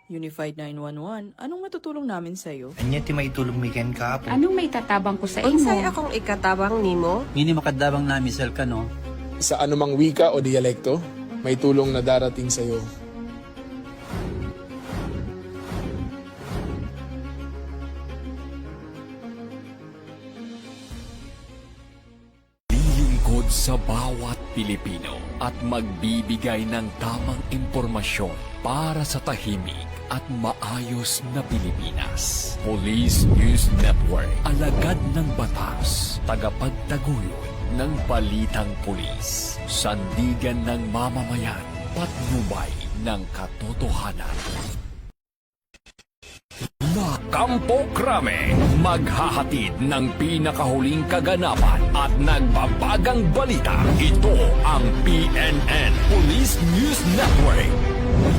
Unified 911, anong matutulong namin sa'yo? Anya ti maitulong mi ken kapo. Anong may tatabang ko sa Unsay imo? akong ikatabang nimo? Ngini makadabang na misal ka no. Sa anumang wika o dialekto, may tulong na darating sa iyo. Lilingkod sa bawat Pilipino at magbibigay ng tamang impormasyon para sa tahimik at maayos na Pilipinas. Police News Network, alagad ng batas, tagapagtaguyod ng balitang pulis, sandigan ng mamamayan, patnubay ng katotohanan. La Campo Crame, maghahatid ng pinakahuling kaganapan at nagbabagang balita. Ito ang PNN Police News Network.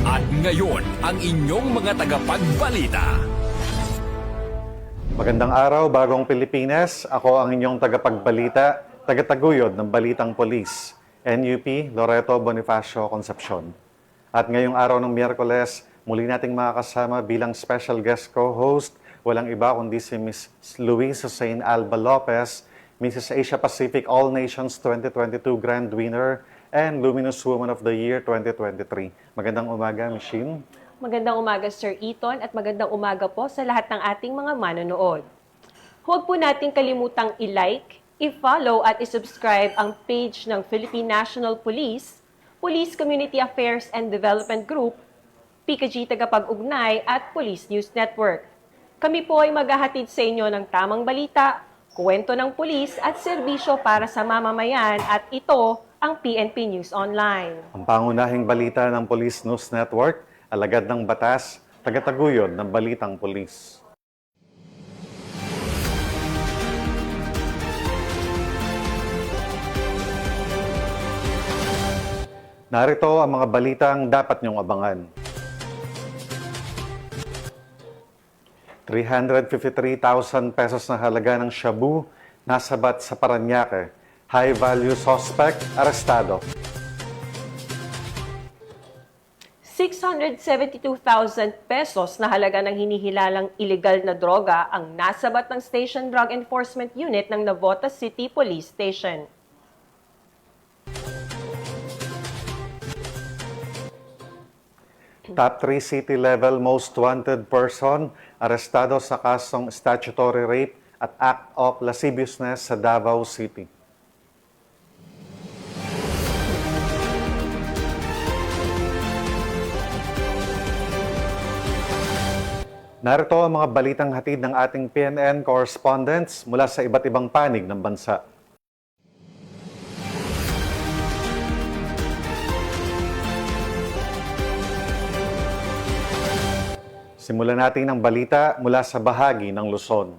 At ngayon, ang inyong mga tagapagbalita. Magandang araw, Bagong Pilipinas. Ako ang inyong tagapagbalita, tagataguyod ng Balitang Polis, NUP Loreto Bonifacio Concepcion. At ngayong araw ng Miyerkules, muli nating makakasama bilang special guest co-host, walang iba kundi si Ms. Luis Hussein Alba Lopez, Mrs. Asia Pacific All Nations 2022 Grand Winner, and Luminous Woman of the Year 2023. Magandang umaga, Ms. Shin. Magandang umaga, Sir Eton, at magandang umaga po sa lahat ng ating mga manonood. Huwag po nating kalimutang i-like, i-follow at i-subscribe ang page ng Philippine National Police, Police Community Affairs and Development Group, PKG Tagapag-Ugnay at Police News Network. Kami po ay maghahatid sa inyo ng tamang balita, kwento ng pulis at serbisyo para sa mamamayan at ito ang PNP News Online. Ang pangunahing balita ng Police News Network, alagad ng batas, tagataguyod ng Balitang Pulis. Narito ang mga balitang dapat niyong abangan. 353,000 pesos na halaga ng shabu nasabat sa Parañaque. High-value suspect, arestado. 672,000 pesos na halaga ng hinihilalang ilegal na droga ang nasabat ng Station Drug Enforcement Unit ng Navotas City Police Station. Top 3 city-level most wanted person, arestado sa kasong statutory rape at act of lasciviousness sa Davao City. Narito ang mga balitang hatid ng ating PNN correspondents mula sa iba't ibang panig ng bansa. Simulan natin ang balita mula sa bahagi ng Luzon.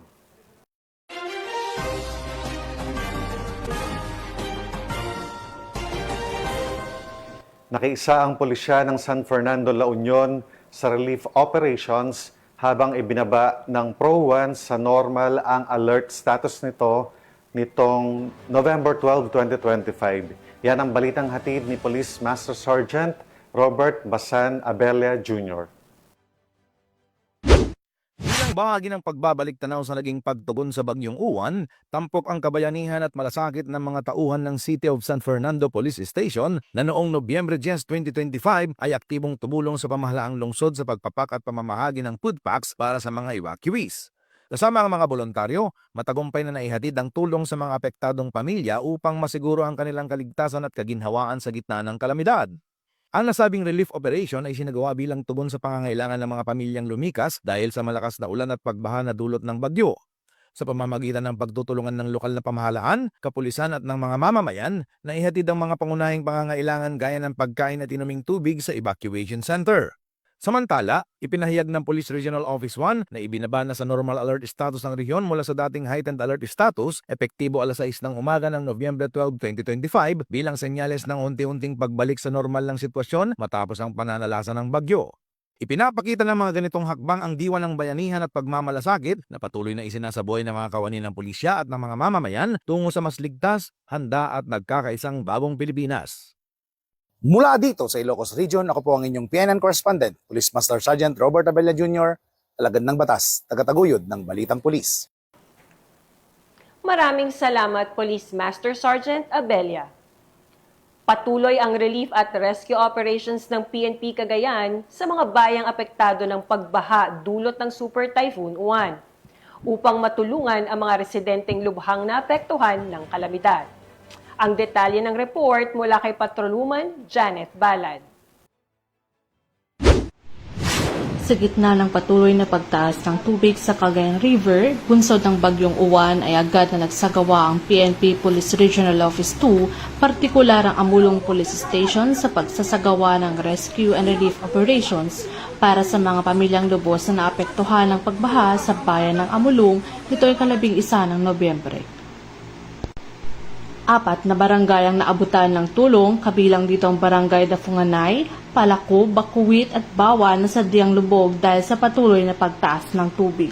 Nakiisa ang pulisya ng San Fernando, La Union sa relief operations habang ibinaba ng Pro 1 sa normal ang alert status nitong November 12, 2025. Yan ang balitang hatid ni Police Master Sergeant Robert Basan Abella Jr. Bilang bahagi ng pagbabalik tanaw sa naging pagtugon sa Bagyong Uwan, tampok ang kabayanihan at malasakit ng mga tauhan ng City of San Fernando Police Station na noong Nobyembre 10, 2025 ay aktibong tumulong sa pamahalaang lungsod sa pagpapak at pamamahagi ng food packs para sa mga evacuees. Kasama ang mga voluntaryo, matagumpay na naihatid ang tulong sa mga apektadong pamilya upang masiguro ang kanilang kaligtasan at kaginhawaan sa gitna ng kalamidad. Ang nasabing relief operation ay sinagawa bilang tugon sa pangangailangan ng mga pamilyang lumikas dahil sa malakas na ulan at pagbaha na dulot ng bagyo. Sa pamamagitan ng pagtutulungan ng lokal na pamahalaan, kapulisan at ng mga mamamayan, naihatid ang mga pangunahing pangangailangan gaya ng pagkain at inuming tubig sa evacuation center. Samantala, ipinahayag ng Police Regional Office 1 na ibinaba na sa normal alert status ng rehiyon mula sa dating heightened alert status epektibo alas 6 ng umaga ng Nobyembre 12, 2025 bilang senyales ng unti-unting pagbalik sa normal ng sitwasyon matapos ang pananalasa ng bagyo. Ipinapakita ng mga ganitong hakbang ang diwa ng bayanihan at pagmamalasakit na patuloy na isinasabuhay ng mga kawani ng pulisya at ng mga mamamayan tungo sa mas ligtas, handa at nagkakaisang bagong Pilipinas. Mula dito sa Ilocos Region, ako po ang inyong PNN correspondent, Police Master Sergeant Robert Abella Jr., alagad ng batas, tagataguyod ng Balitang Pulis. Maraming salamat, Police Master Sergeant Abella. Patuloy ang relief at rescue operations ng PNP Cagayan sa mga bayang apektado ng pagbaha dulot ng Super Typhoon Uwan upang matulungan ang mga residenteng lubhang naapektuhan ng kalamidad. Ang detalye ng report mula kay Patrolwoman Janet Balad. Sa gitna ng patuloy na pagtaas ng tubig sa Cagayan River, bunsod ng bagyong Uwan ay agad na nagsagawa ang PNP Police Regional Office 2, partikular ang Amulong Police Station sa pagsasagawa ng rescue and relief operations para sa mga pamilyang lubos na naapektuhan ng pagbaha sa bayan ng Amulong nito'y 11 ng Nobyembre. 4 na barangay ang naabutan ng tulong, kabilang dito ang Barangay Dafunganay, Palako, Bakuwit at Bawan na sadyang lubog dahil sa patuloy na pagtaas ng tubig.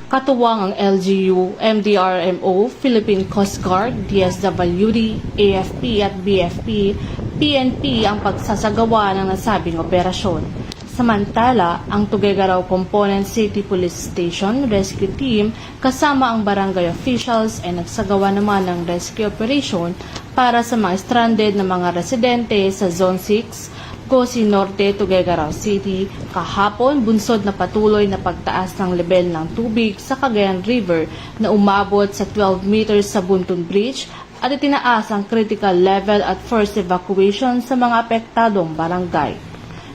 Katuwang ang LGU, MDRMO, Philippine Coast Guard, DSWD, AFP at BFP, PNP ang pagsasagawa ng nasabing operasyon. Samantala, ang Tuguegarao Component City Police Station Rescue Team kasama ang barangay officials ay nagsagawa naman ng rescue operation para sa mga stranded na mga residente sa Zone 6, Gosi Norte, Tuguegarao City, kahapon bunsod na patuloy na pagtaas ng level ng tubig sa Cagayan River na umabot sa 12 meters sa Buntun Bridge at itinaas ang critical level at first evacuation sa mga apektadong barangay.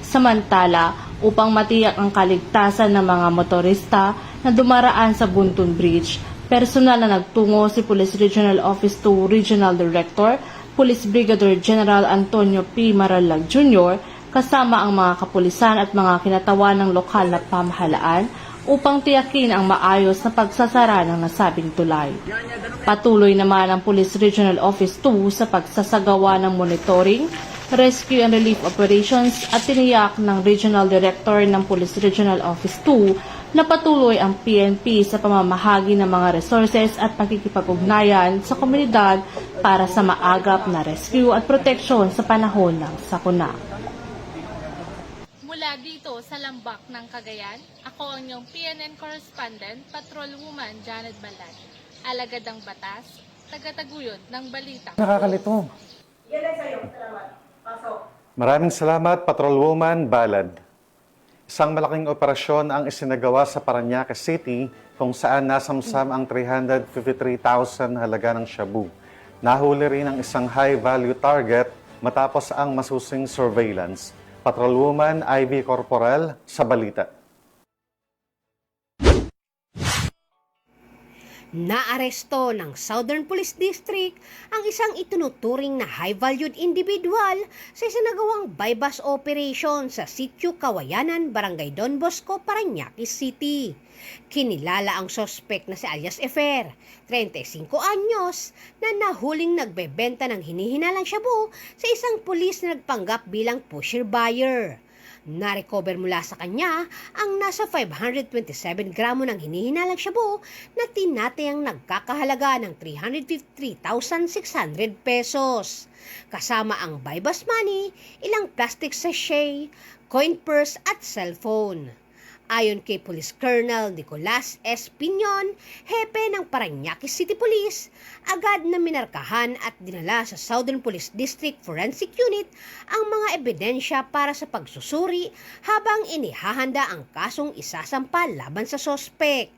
Samantala, upang matiyak ang kaligtasan ng mga motorista na dumaraan sa Buntun Bridge, personal na nagtungo si Police Regional Office 2 Regional Director, Police Brigadier General Antonio P. Maralag Jr., kasama ang mga kapulisan at mga kinatawan ng lokal na pamahalaan upang tiyakin ang maayos na pagsasara ng nasabing tulay. Patuloy naman ang Police Regional Office 2 sa pagsasagawa ng monitoring, rescue and relief operations at tiniyak ng Regional Director ng Police Regional Office 2 na patuloy ang PNP sa pamamahagi ng mga resources at pagkikipag-ugnayan sa komunidad para sa maagap na rescue at proteksyon sa panahon ng sakuna. Mula dito sa Lambak ng Cagayan, ako ang inyong PNN correspondent, Patrolwoman Janet Balad. Alagad ng batas, tagataguyod ng balita. Nakakalito. Maraming salamat, Patrolwoman Balad. Isang malaking operasyon ang isinagawa sa Parañaque City kung saan nasamsam ang 353,000 halaga ng shabu. Nahuli rin ang isang high-value target matapos ang masusing surveillance. Patrolwoman Ivy Corporal sa balita. Naaresto ng Southern Police District ang isang itunuturing na high-valued individual sa isinagawang bypass operation sa Sitio Kawayanan, Barangay Don Bosco, Parañaque City. Kinilala ang sospek na si alias Efer, 35 anyos, na nahuling nagbebenta ng hinihinalang shabu sa isang pulis na nagpanggap bilang pusher buyer. Na-recover mula sa kanya ang nasa 527 gramo ng hinihinalang shabu na tinatayang nagkakahalaga ng 353,600 pesos. Kasama ang bypass money, ilang plastic sachet, coin purse at cellphone. Ayon kay Police Colonel Nicolas S. Piñon, hepe ng Parañaque City Police, agad na minarkahan at dinala sa Southern Police District Forensic Unit ang mga ebidensya para sa pagsusuri habang inihahanda ang kasong isasampa laban sa sospek.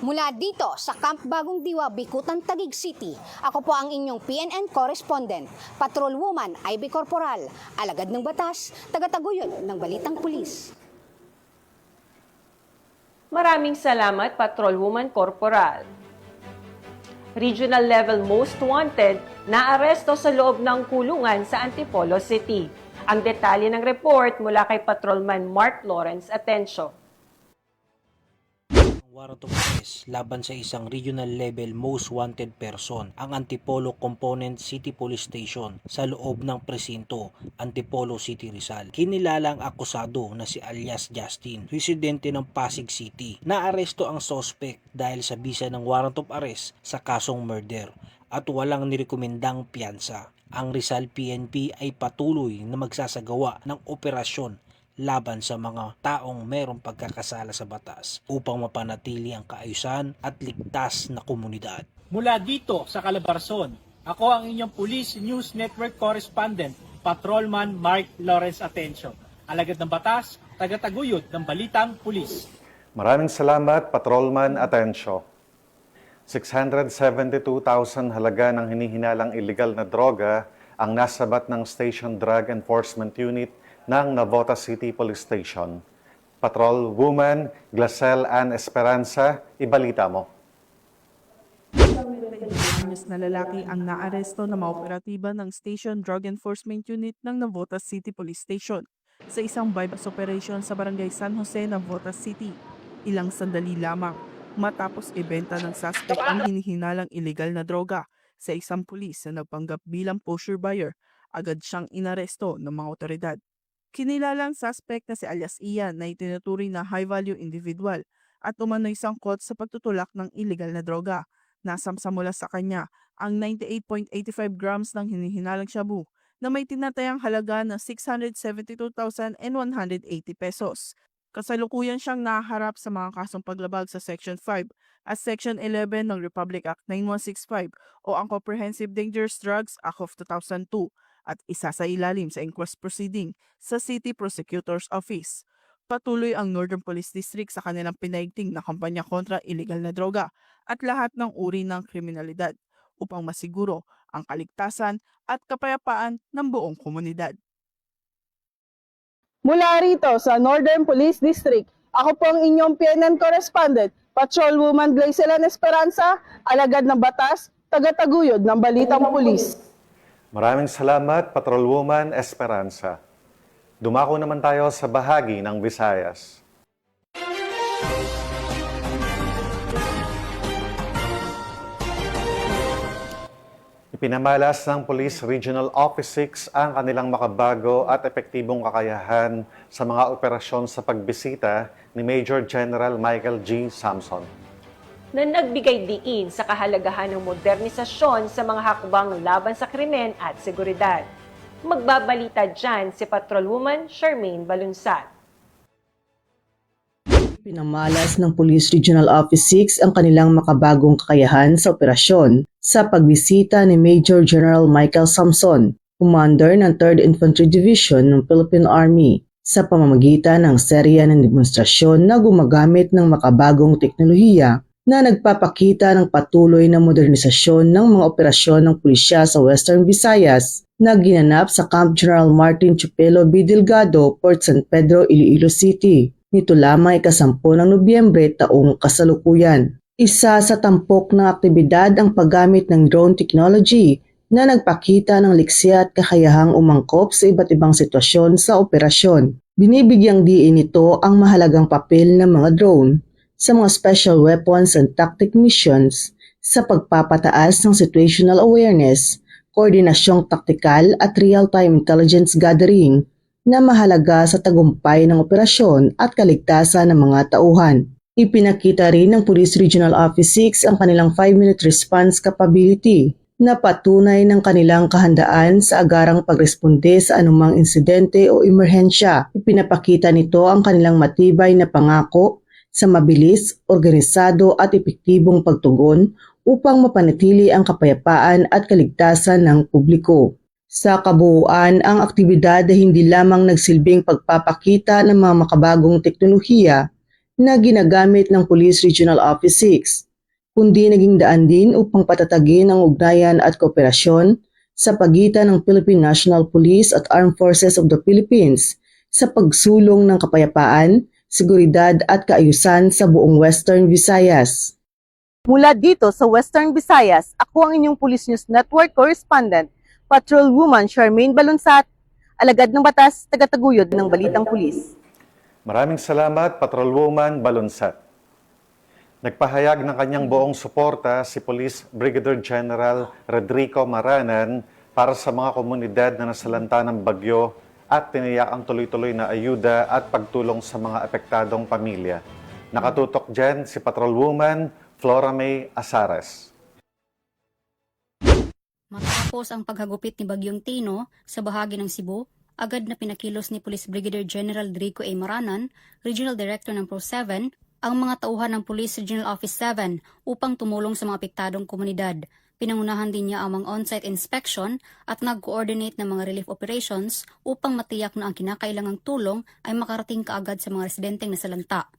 Mula dito sa Camp Bagong Diwa, Bikutan, Taguig City, ako po ang inyong PNN correspondent, Patrolwoman Ivy Corporal, alagad ng batas, tagataguyod ng Balitang Pulis. Maraming salamat, Patrolwoman Corporal. Regional level most wanted na aresto sa loob ng kulungan sa Antipolo City. Ang detalye ng report mula kay Patrolman Mark Lawrence Atencio. Warrant of arrest laban sa isang regional level most wanted person ang Antipolo Component City Police Station sa loob ng presinto Antipolo City, Rizal. Kinilala ang akusado na si alias Justin, residente ng Pasig City. Naaresto ang suspect dahil sa bisa ng warrant of arrest sa kasong murder at walang nirekomendang piyansa. ang Rizal PNP ay patuloy na magsasagawa ng operasyon laban sa mga taong merong pagkakasala sa batas upang mapanatili ang kaayusan at ligtas na komunidad. Mula dito sa Calabarzon, ako ang inyong Police News Network Correspondent, Patrolman Mark Lawrence Atencio. Alagad ng batas, tagataguyod ng Balitang Pulis. Maraming salamat, Patrolman Atencio. 672,000 halaga ng hinihinalang illegal na droga ang nasabat ng Station Drug Enforcement Unit ng Navotas City Police Station. Patrol Woman Glacel Ann Esperanza, ibalita mo. Na lalaki ang naaresto na mga operatiba ng Station Drug Enforcement Unit ng Navotas City Police Station sa isang bypass operation sa Barangay San Jose, Navotas City. Ilang sandali lamang matapos ibenta ng suspect ang hinihinalang illegal na droga sa isang pulis na nagpanggap bilang pusher buyer, agad siyang inaresto ng mga otoridad. Kinilala ang suspect na si alias Ian na itinuturing na high-value individual at umano'y sangkot sa pagtutulak ng illegal na droga. Nasamsa mula sa kanya ang 98.85 grams ng hinihinalang shabu na may tinatayang halaga na 672,180 pesos. Kasalukuyan siyang naharap sa mga kasong paglabag sa Section 5 at Section 11 ng Republic Act 9165 o ang Comprehensive Dangerous Drugs Act of 2002 at isa sa ilalim sa inquest proceeding sa City Prosecutor's Office. Patuloy ang Northern Police District sa kanilang pinaigting na kampanya kontra illegal na droga at lahat ng uri ng kriminalidad upang masiguro ang kaligtasan at kapayapaan ng buong komunidad. Mula rito sa Northern Police District, ako po ang inyong PNN Correspondent, Patrolwoman Glacel Ann Esperanza, alagad ng batas, tagataguyod ng Balitang Pulis. Maraming salamat, Patrolwoman Esperanza. Dumako naman tayo sa bahagi ng Visayas. Ipinamalas ng Police Regional Office 6 ang kanilang makabago at epektibong kakayahan sa mga operasyon sa pagbisita ni Major General Michael G. Samson. Na nagbigay diin sa kahalagahan ng modernisasyon sa mga hakbang laban sa krimen at seguridad. Magbabalita dyan si Patrolwoman Charmaine Balunsat. Pinamalas ng Police Regional Office 6 ang kanilang makabagong kakayahan sa operasyon sa pagbisita ni Major General Michael Samson, Commander ng 3rd Infantry Division ng Philippine Army, sa pamamagitan ng serya ng demonstrasyon na gumagamit ng makabagong teknolohiya na nagpapakita ng patuloy na modernisasyon ng mga operasyon ng pulisya sa Western Visayas na ginanap sa Camp General Martin Chupelo B. Delgado, Port San Pedro, Iloilo City. Nito lamang ika-10 ng Nobyembre taong kasalukuyan. Isa sa tampok ng aktibidad ang paggamit ng drone technology na nagpakita ng liksi at kakayahang umangkop sa iba't ibang sitwasyon sa operasyon. Binibigyang diin nito ang mahalagang papel ng mga drone sa mga special weapons and tactic missions sa pagpapataas ng situational awareness, koordinasyong taktikal at real-time intelligence gathering na mahalaga sa tagumpay ng operasyon at kaligtasan ng mga tauhan. Ipinakita rin ng Police Regional Office 6 ang kanilang 5-minute response capability na patunay ng kanilang kahandaan sa agarang pagresponde sa anumang insidente o emerhensya. Ipinapakita nito ang kanilang matibay na pangako sa mabilis, organisado at epektibong pagtugon upang mapanatili ang kapayapaan at kaligtasan ng publiko. Sa kabuuan, ang aktibidad ay hindi lamang nagsilbing pagpapakita ng mga makabagong teknolohiya na ginagamit ng Police Regional Office 6, kundi naging daan din upang patatagin ang ugnayan at kooperasyon sa pagitan ng Philippine National Police at Armed Forces of the Philippines sa pagsulong ng kapayapaan, seguridad at kaayusan sa buong Western Visayas. Mula dito sa Western Visayas, ako ang inyong Police News Network Correspondent, Patrolwoman Charmaine Balunsat, alagad ng batas, tagataguyod ng Balitang Pulis. Maraming salamat, Patrolwoman Balunsat. Nagpahayag ng kanyang buong suporta si Police Brigadier General Rodrigo Maranan para sa mga komunidad na nasalanta ng bagyo at tiniyak ang tuloy-tuloy na ayuda at pagtulong sa mga apektadong pamilya. Nakatutok dyan si Patrolwoman Flora May Asares. Matapos ang paghagupit ni Bagyong Tino sa bahagi ng Cebu, agad na pinakilos ni Police Brigadier General Drico A. Maranan, Regional Director ng Pro 7, ang mga tauhan ng Police Regional Office 7 upang tumulong sa mga apektadong komunidad. Pinangunahan din niya ang mga on-site inspection at nag-coordinate ng mga relief operations upang matiyak na ang kinakailangang tulong ay makarating kaagad sa mga residenteng nasalanta.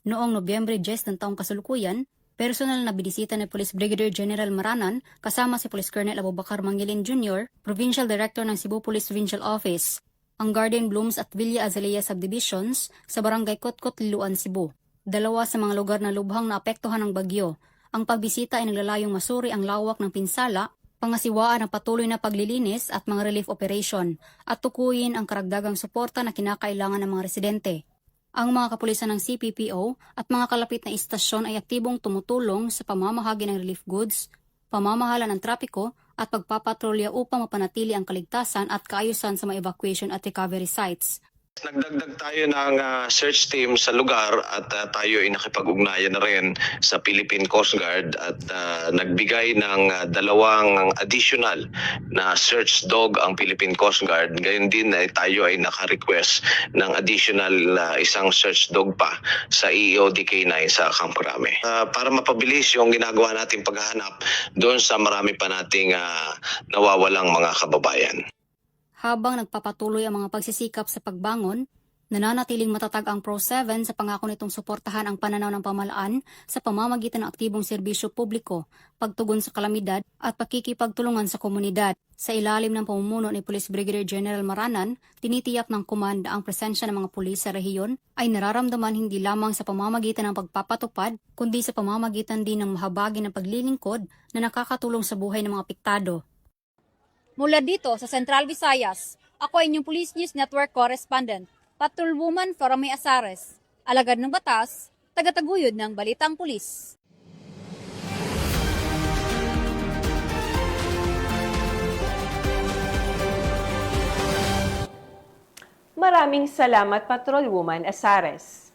Noong Nobyembre 10 ng taong kasalukuyan, personal na binisita ni Police Brigadier General Maranan kasama si Police Colonel Abubakar Mangilin Jr., Provincial Director ng Cebu Police Provincial Office, ang Garden Blooms at Villa Azalea Subdivisions sa Barangay Kotkot, Liloan, Cebu. Dalawa sa mga lugar na lubhang naapektuhan ng bagyo. Ang pagbisita ay naglalayong masuri ang lawak ng pinsala, pangasiwaan ang patuloy na paglilinis at mga relief operation, at tukuyin ang karagdagang suporta na kinakailangan ng mga residente. Ang mga kapulisan ng CPPO at mga kalapit na istasyon ay aktibong tumutulong sa pamamahagi ng relief goods, pamamahala ng trapiko at pagpapatrolya upang mapanatili ang kaligtasan at kaayusan sa mga evacuation at recovery sites. Nagdagdag tayo ng search team sa lugar at tayo ay nakipag-ugnayan na rin sa Philippine Coast Guard at nagbigay ng dalawang additional na search dog ang Philippine Coast Guard. Gayon din ay tayo ay naka-request ng additional isang search dog pa sa EOD K9 sa Camp Crame. Para mapabilis yung ginagawa nating paghahanap doon sa marami pa nating nawawalang mga kababayan. Habang nagpapatuloy ang mga pagsisikap sa pagbangon, nananatiling matatag ang Pro 7 sa pangako nitong suportahan ang pananaw ng pamahalaan sa pamamagitan ng aktibong serbisyo publiko, pagtugon sa kalamidad at pakikipagtulungan sa komunidad. Sa ilalim ng pamumuno ni Police Brigadier General Maranan, tinitiyak ng komanda ang presensya ng mga pulis sa rehiyon ay nararamdaman hindi lamang sa pamamagitan ng pagpapatupad, kundi sa pamamagitan din ng mahabagi ng paglilingkod na nakakatulong sa buhay ng mga apektado. Mula dito sa Central Visayas, ako ay inyong Police News Network Correspondent, Patrolwoman Farame Asares, alagad ng batas, tagataguyod ng Balitang Pulis. Maraming salamat, Patrolwoman Asares.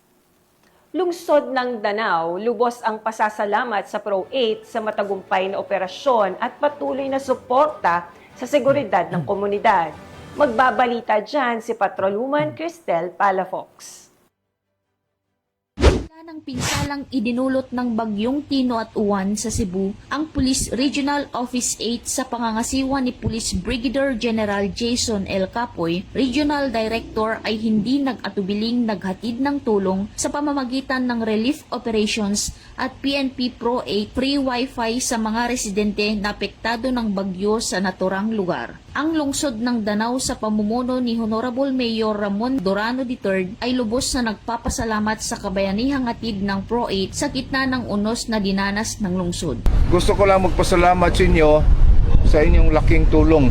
Lungsod ng Danao, lubos ang pasasalamat sa Pro 8 sa matagumpay na operasyon at patuloy na suporta sa seguridad ng komunidad. Magbabalita dyan si Patrolwoman Cristel Palafox. Ng pinsalang idinulot ng Bagyong Tino at Uwan sa Cebu, ang Police Regional Office 8 sa pangangasiwa ni Police Brigadier General Jason L. Capoy, Regional Director, ay hindi nag-atubiling naghatid ng tulong sa pamamagitan ng relief operations at PNP Pro 8 free wifi sa mga residente na apektado ng bagyo sa naturang lugar. Ang lungsod ng Danao sa pamumuno ni Honorable Mayor Ramon Dorano III ay lubos na nagpapasalamat sa kabayanihang hatid ng Pro 8 sa gitna ng unos na dinanas ng lungsod. Gusto ko lang magpasalamat sa inyo sa inyong laking tulong.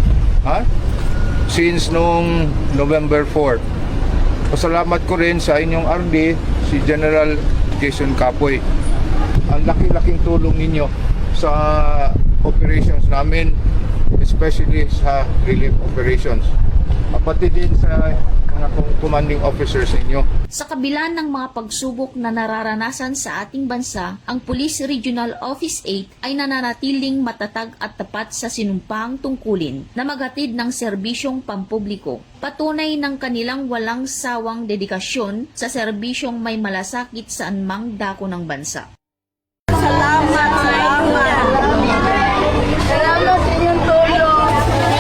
Since noong November 4. Pasalamat ko rin sa inyong RD, si General Jason Capoy. Ang laki-laking tulong ninyo sa operations namin, especially sa relief operations. Pati din sa mga commanding officers ninyo. Sa kabila ng mga pagsubok na nararanasan sa ating bansa, ang Police Regional Office 8 ay nananatiling matatag at tapat sa sinumpahang tungkulin na maghatid ng serbisyong pampubliko. Patunay ng kanilang walang sawang dedikasyon sa serbisyong may malasakit sa anumang dako ng bansa. Salamat sa inyong tulong.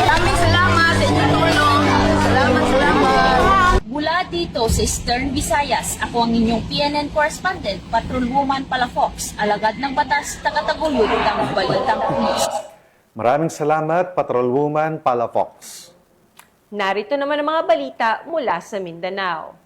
Maraming salamat sa inyong tulong. Salamat. Mula dito sa Eastern Visayas, ako ang inyong PNN Correspondent, Patrolwoman Palafox, alagad ng batas, tagataguyod ng Balitang Pulis. Maraming salamat, Patrolwoman Palafox. Narito naman ang mga balita mula sa Mindanao.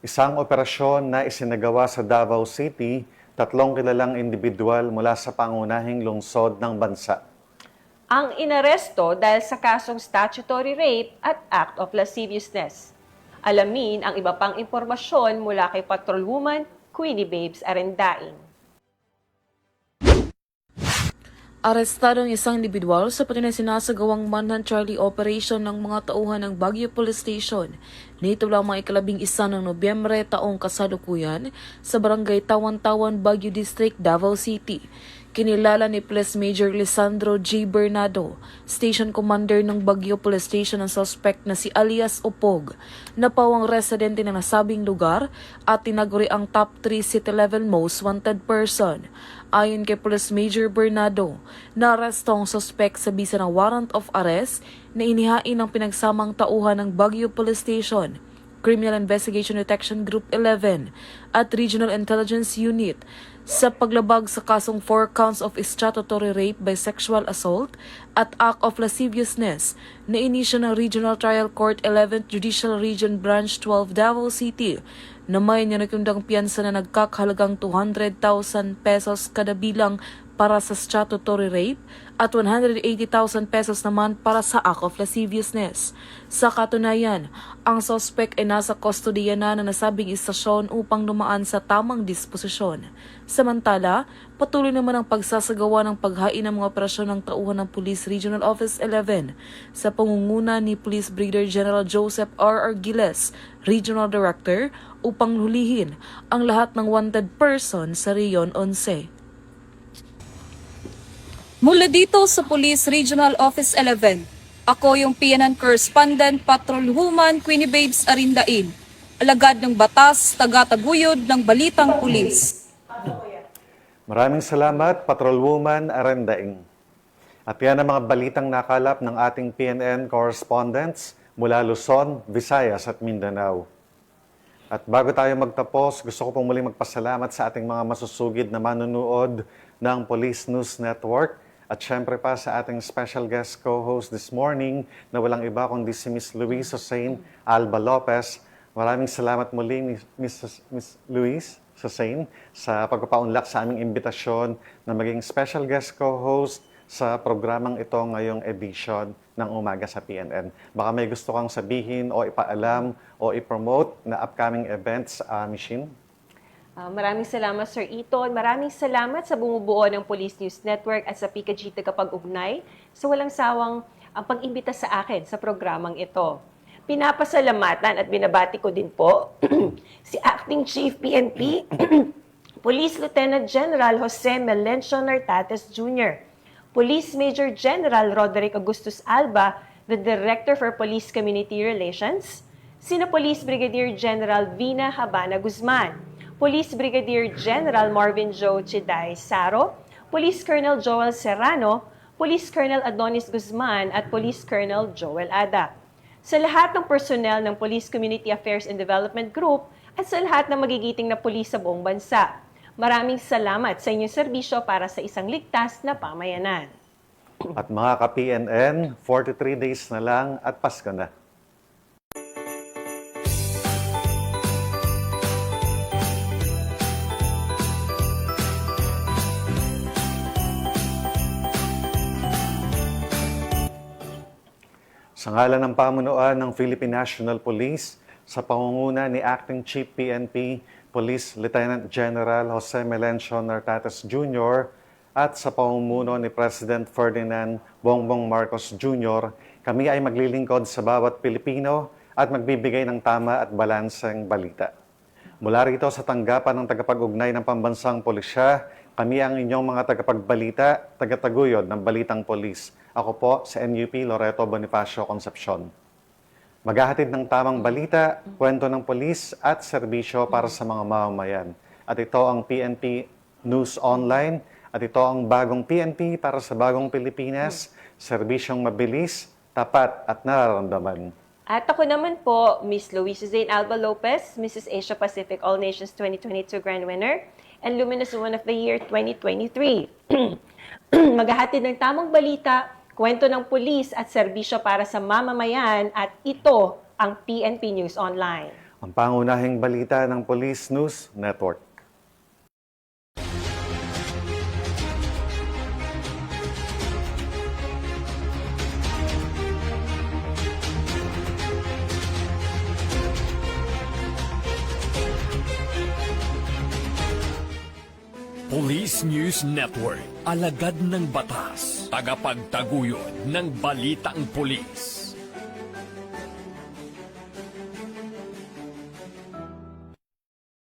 Isang operasyon na isinagawa sa Davao City, 3 kilalang individual mula sa pangunahing lungsod ng bansa. Ang inaresto dahil sa kasong statutory rape at act of lasciviousness. Alamin ang iba pang impormasyon mula kay Patrolwoman Queenie Babes Arendain. Arestadong isang individual sa patunay sinasagawang manhunt Charlie operation ng mga tauhan ng Baguio Police Station. Nito lamang ika-11 ng Nobyembre taong kasalukuyan sa barangay Tawan-Tawan, Baguio District, Davao City. Kinilala ni Police Major Lisandro G. Bernardo, Station Commander ng Baguio Police Station ang suspect na si alias Opog, na pawang residente ng nasabing lugar at tinaguri ang top 3 city-level most wanted person. Ayon kay Police Major Bernardo, naaresto ang suspect sa bisa ng warrant of arrest na inihain ng pinagsamang tauhan ng Baguio Police Station, Criminal Investigation Detection Group 11 at Regional Intelligence Unit sa paglabag sa kasong 4 counts of statutory rape by sexual assault at act of lasciviousness na inisyo ng Regional Trial Court 11th Judicial Region Branch 12 Davao City na may nirikundang piyansa na nagkakahalagang 200,000 pesos kada bilang para sa statutory rape at 180,000 pesos naman para sa act of lasciviousness. Sa katunayan, ang suspect ay nasa kustodiya na nasabing istasyon upang dumaan sa tamang disposisyon. Samantala, patuloy naman ang pagsasagawa ng paghain ng mga operasyon ng tauhan ng Police Regional Office 11 sa pangunguna ni Police Brigadier General Joseph R. Argiles, Regional Director, upang hulihin ang lahat ng wanted person sa Rion 11. Mula dito sa Police Regional Office 11, ako yung PNN Correspondent Patrolwoman Queenie Babes Arindain, alagad ng batas, taga-taguyod ng balitang pulis. Maraming salamat, Patrolwoman Arindain. At yan ang mga balitang nakalap ng ating PNN correspondents mula Luzon, Visayas at Mindanao. At bago tayo magtapos, gusto ko pong muling magpasalamat sa ating mga masusugid na manunood ng Police News Network. At syempre pa sa ating special guest co-host this morning na walang iba kundi si Miss Louise Hussein Alba Lopez. Maraming salamat muli, Miss Louise Hussein, sa pagpapaunlak sa aming imbitasyon na maging special guest co-host sa programang ito ngayong edition ng Umaga sa PNN. Baka may gusto kang sabihin o ipaalam o i-promote na upcoming events, Michin? Maraming salamat, Sir Iton. Maraming salamat sa bumubuo ng Police News Network at sa PKG Tagapag-Ugnay sa walang sawang ang pag-imbita sa akin sa programang ito. Pinapasalamatan at binabati ko din po si Acting Chief PNP, Police Lieutenant General Jose Melencio Nartates Jr., Police Major General Roderick Augustus Alba, the Director for Police Community Relations, sina Police Brigadier General Vina Habana Guzman, Police Brigadier General Marvin Joe Chiday Saro, Police Colonel Joel Serrano, Police Colonel Adonis Guzman at Police Colonel Joel Ada. Sa lahat ng personnel ng Police Community Affairs and Development Group at sa lahat ng magigiting na pulis sa buong bansa, maraming salamat sa inyong serbisyo para sa isang ligtas na pamayanan. At mga ka-PNN, 43 days na lang at Pasko na. Sa ngalan ng pamunuan ng Philippine National Police, sa pangunguna ni Acting Chief PNP, Police Lieutenant General Jose Melencio Nartates Jr. at sa pamumuno ni President Ferdinand Bongbong Marcos Jr., kami ay maglilingkod sa bawat Pilipino at magbibigay ng tama at balanseng balita. Mula rito sa tanggapan ng tagapag-ugnay ng pambansang pulisya, kami ang inyong mga tagapagbalita, tagataguyod ng Balitang Polis. Ako po sa NUP Loreto Bonifacio Concepcion. Maghahatid ng tamang balita, kwento ng polis at serbisyo para sa mga mamamayan. At ito ang PNP News Online at ito ang bagong PNP para sa bagong Pilipinas, serbisyong mabilis, tapat at nararamdaman. At ako naman po, Miss Louise Hussein Alba Lopez, Mrs. Asia Pacific All Nations 2022 Grand Winner, and Luminous Woman of the Year 2023. Maghahatid ng tamang balita, kwento ng pulis at serbisyo para sa mamamayan at ito ang PNP News Online. Ang pangunahing balita ng Police News Network. Police News Network, alagad ng batas, tagapagtaguyod ng balitang pulis.